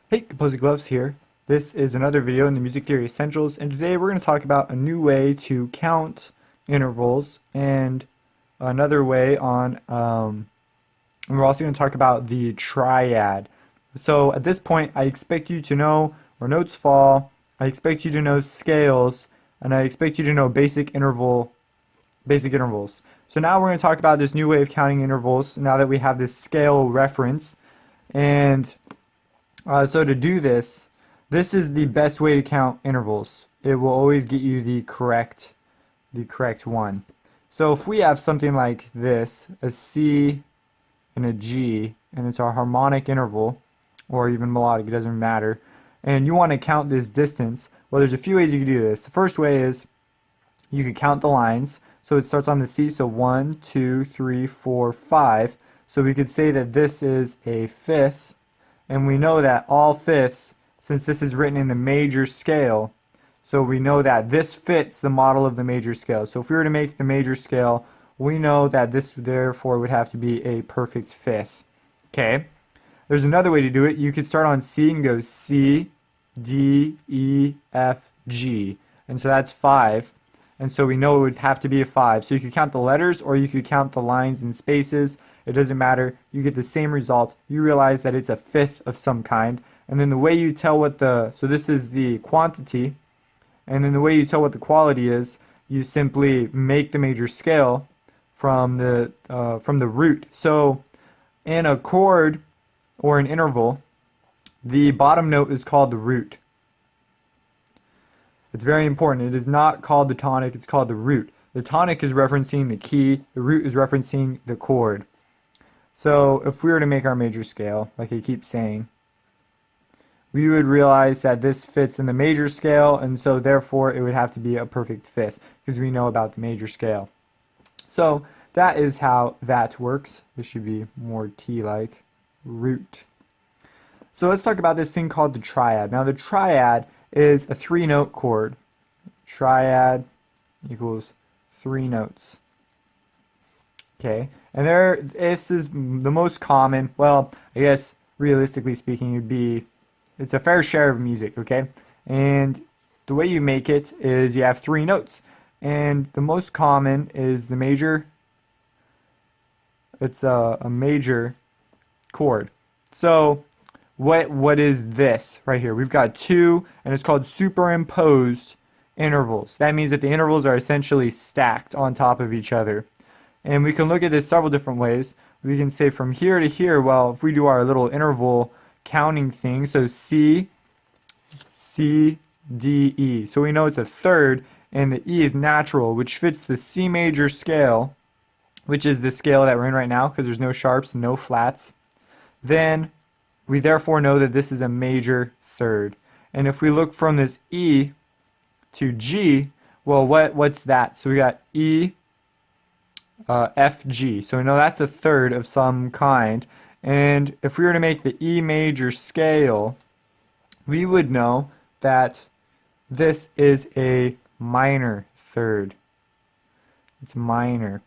Hey, Composer Gloves here. This is another video in the Music Theory Essentials, and today we're going to talk about a new way to count intervals and another way on, and we're also going to talk about the triad. So at this point, I expect you to know where notes fall, I expect you to know scales, and I expect you to know basic intervals. So now we're going to talk about this new way of counting intervals now that we have this scale reference. And so to do this, this is the best way to count intervals. It will always get you the correct one. So if we have something like this, a C and a G, and it's our harmonic interval, or even melodic, it doesn't matter, and you want to count this distance, well, there's a few ways you can do this. The first way is you could count the lines. So it starts on the C, so 1, 2, 3, 4, 5. So we could say that this is a fifth, and we know that all fifths, since this is written in the major scale, so we know that this fits the model of the major scale. So if we were to make the major scale, we know that this therefore would have to be a perfect fifth. Okay. There's another way to do it. You could start on C and go C, D, E, F, G. And so that's 5. And so we know it would have to be a 5. So you could count the letters or you could count the lines and spaces. It doesn't matter. You get the same result. You realize that it's a fifth of some kind. And then the way you tell what so this is the quantity. And then the way you tell what the quality is, you simply make the major scale from the root. So in a chord or an interval, the bottom note is called the root. It's very important. It is not called the tonic, it's called the root. The tonic is referencing the key, the root is referencing the chord. So if we were to make our major scale, like I keep saying, we would realize that this fits in the major scale, and so therefore it would have to be a perfect fifth, because we know about the major scale. So that is how that works. This should be more T-like, root. So let's talk about this thing called the triad. Now the triad is a 3-note chord. Triad equals 3 notes. Okay, and this is the most common, well, I guess realistically speaking, it's a fair share of music, okay? And the way you make it is you have 3 notes. And the most common is the major. It's a major chord. So what is this right here? We've got 2, and it's called superimposed intervals. That means that the intervals are essentially stacked on top of each other. And we can look at this several different ways. We can say from here to here, well, if we do our little interval counting thing, so C, C, D, E. So we know it's a third, and the E is natural, which fits the C major scale, which is the scale that we're in right now, because there's no sharps and no flats. Then we therefore know that this is a major third. And if we look from this E to G, well, what's that? So we got E, F, G. So we know that's a third of some kind. And if we were to make the E major scale, we would know that this is a minor third. It's minor.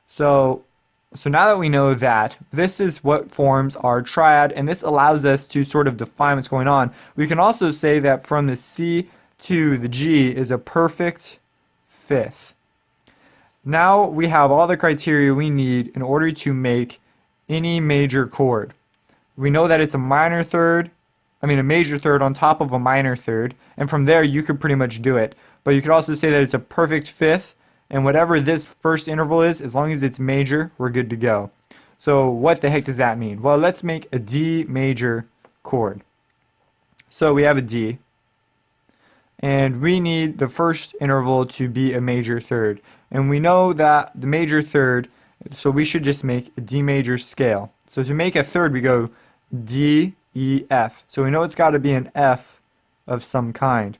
So now that we know that, this is what forms our triad, and this allows us to sort of define what's going on. We can also say that from the C to the G is a perfect fifth. Now we have all the criteria we need in order to make any major chord. We know that it's a major third on top of a minor third, and from there you could pretty much do it. But you could also say that it's a perfect fifth, and whatever this first interval is, as long as it's major, we're good to go. So what the heck does that mean? Well, let's make a D major chord. So we have a D, and we need the first interval to be a major third. And we know that the major third, so we should just make a D major scale. So to make a third, we go D, E, F. So we know it's got to be an F of some kind.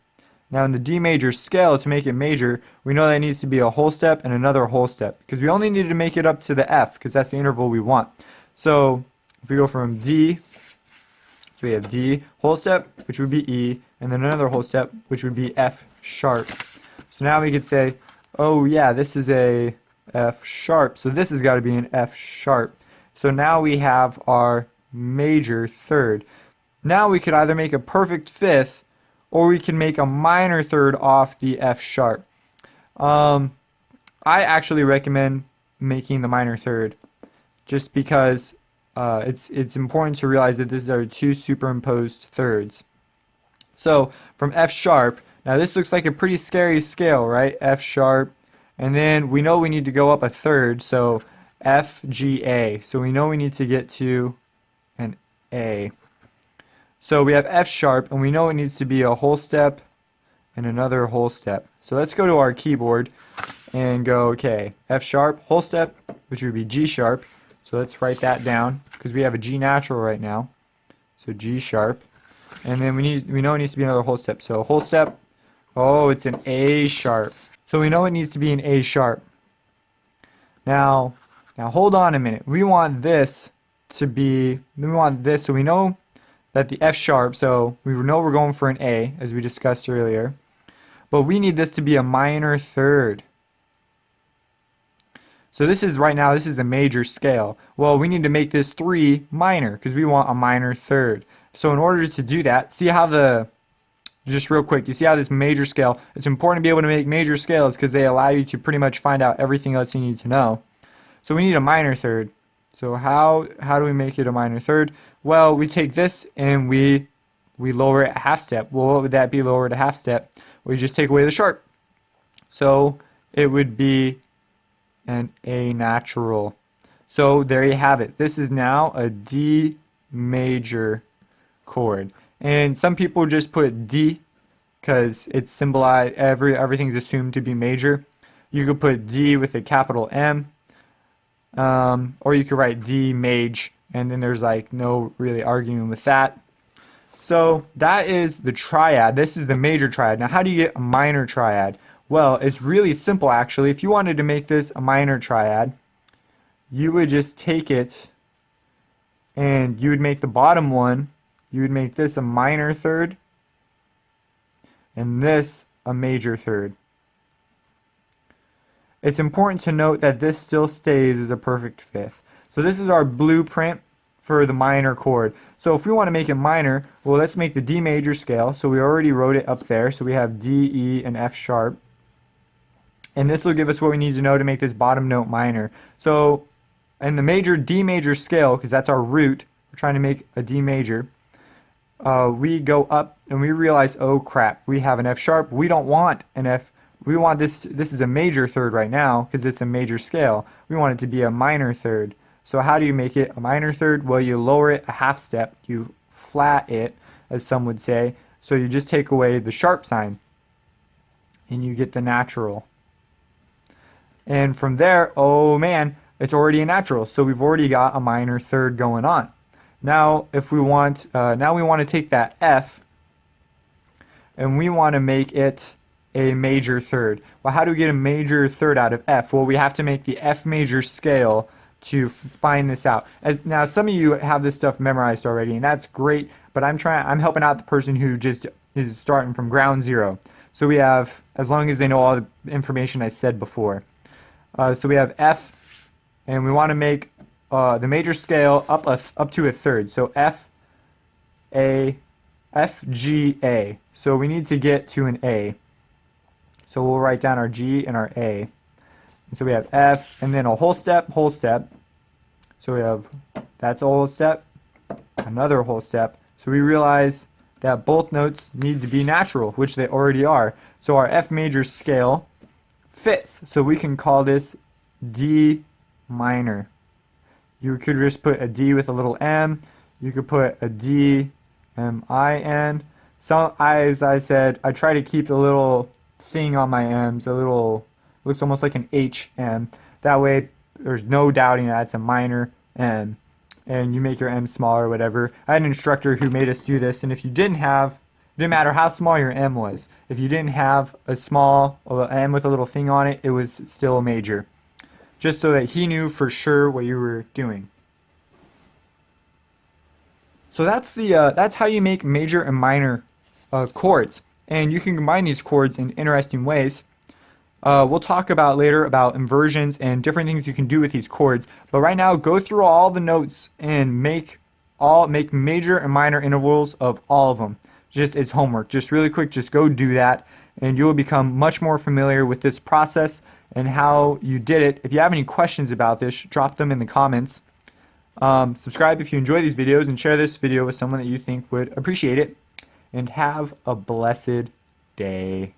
Now in the D major scale, to make it major, we know that it needs to be a whole step and another whole step, because we only need to make it up to the F, because that's the interval we want. So if we go from D, so we have D whole step, which would be E, and then another whole step, which would be F sharp. So now we could say, oh yeah, this is a F sharp. So this has got to be an F sharp. So now we have our major third. Now we could either make a perfect fifth or we can make a minor third off the F sharp. I actually recommend making the minor third just because it's important to realize that these are two superimposed thirds. So from F sharp, now this looks like a pretty scary scale, right? F sharp, and then we know we need to go up a third, so F, G, A. So we know we need to get to an A. So we have F sharp, and we know it needs to be a whole step and another whole step. So let's go to our keyboard and go, okay, F sharp, whole step, which would be G sharp. So let's write that down because we have a G natural right now. So G sharp. And then we know it needs to be another whole step. So whole step, oh, it's an A sharp. So we know it needs to be an A sharp. Now hold on a minute. We want this to be, so we know that the F sharp, so we know we're going for an A, as we discussed earlier. But we need this to be a minor third. So this is, right now, this is the major scale. Well, we need to make this 3 minor, because we want a minor third. So in order to do that, see how just real quick, you see how this major scale, it's important to be able to make major scales because they allow you to pretty much find out everything else you need to know. So we need a minor third. So how do we make it a minor third? Well, we take this and we lower it a half step. Well, what would that be lowered a half step? We just take away the sharp. So it would be an A natural. So there you have it. This is now a D major chord. And some people just put D because it's symbolized, everything's assumed to be major. You could put D with a capital M, or you could write D maj, and then there's like no really arguing with that. So that is the triad. This is the major triad. Now how do you get a minor triad? Well, it's really simple actually. If you wanted to make this a minor triad, you would just take it and you would make the bottom one, you would make this a minor third and this a major third. It's important to note that this still stays as a perfect fifth. So this is our blueprint for the minor chord. So if we want to make it minor, well, let's make the D major scale. So we already wrote it up there. So we have D, E, and F sharp. And this will give us what we need to know to make this bottom note minor. So in the major D major scale, because that's our root, we're trying to make a D major, we go up and we realize, oh crap, we have an F sharp. We don't want an F. We want this is a major third right now because it's a major scale. We want it to be a minor third. So how do you make it a minor third? Well, you lower it a half step. You flat it, as some would say. So you just take away the sharp sign and you get the natural. And from there, oh man, it's already a natural. So we've already got a minor third going on. Now, if we want, now we want to take that F and we want to make it a major third. Well, how do we get a major third out of F? Well, we have to make the F major scale to find this out. Now, some of you have this stuff memorized already, and that's great, but I'm helping out the person who just is starting from ground zero. So we have, as long as they know all the information I said before. So we have F, and we want to make the major scale up to a third. So F, A, F, G, A. So we need to get to an A. So we'll write down our G and our A. And so we have F, and then a whole step. So we have, that's a whole step, another whole step. So we realize that both notes need to be natural, which they already are. So our F major scale fits. So we can call this D minor. You could just put a D with a little M. You could put a D, M-I-N. So as I said, I try to keep a little thing on my M's, a little, looks almost like an HM. That way there's no doubting that it's a minor M. And you make your M smaller or whatever. I had an instructor who made us do this, and if you didn't matter how small your M was. If you didn't have a small M with a little thing on it, it was still a major. Just so that he knew for sure what you were doing. So that's how you make major and minor chords. And you can combine these chords in interesting ways. We'll talk about later about inversions and different things you can do with these chords. But right now, go through all the notes and make major and minor intervals of all of them. Just as homework. Just really quick, just go do that, and you will become much more familiar with this process and how you did it. If you have any questions about this, drop them in the comments. Subscribe if you enjoy these videos, and share this video with someone that you think would appreciate it. And have a blessed day.